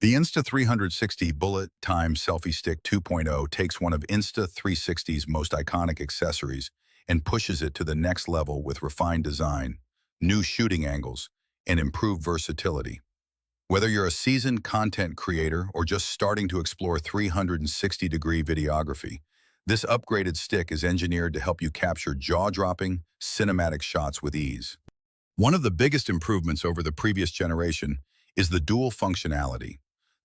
The Insta360 Bullet Time Selfie Stick 2.0 takes one of Insta360's most iconic accessories and pushes it to the next level with refined design, new shooting angles, and improved versatility. Whether you're a seasoned content creator or just starting to explore 360-degree videography, this upgraded stick is engineered to help you capture jaw-dropping, cinematic shots with ease. One of the biggest improvements over the previous generation is the dual functionality.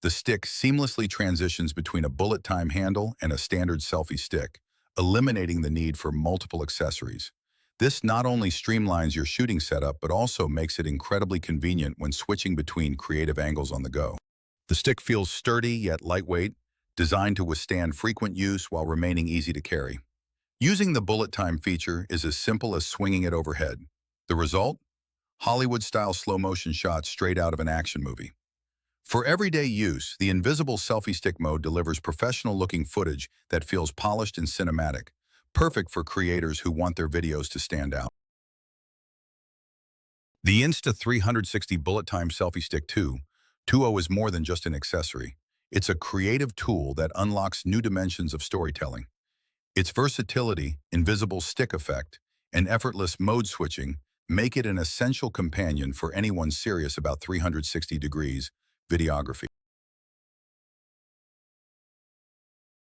The stick seamlessly transitions between a bullet time handle and a standard selfie stick, eliminating the need for multiple accessories. This not only streamlines your shooting setup, but also makes it incredibly convenient when switching between creative angles on the go. The stick feels sturdy yet lightweight, designed to withstand frequent use while remaining easy to carry. Using the bullet time feature is as simple as swinging it overhead. The result? Hollywood-style slow-motion shots straight out of an action movie. For everyday use, the invisible selfie stick mode delivers professional-looking footage that feels polished and cinematic, perfect for creators who want their videos to stand out. The Insta360 Bullet Time Selfie Stick 2.0 is more than just an accessory. It's a creative tool that unlocks new dimensions of storytelling. Its versatility, invisible stick effect, and effortless mode switching make it an essential companion for anyone serious about 360 degrees videography.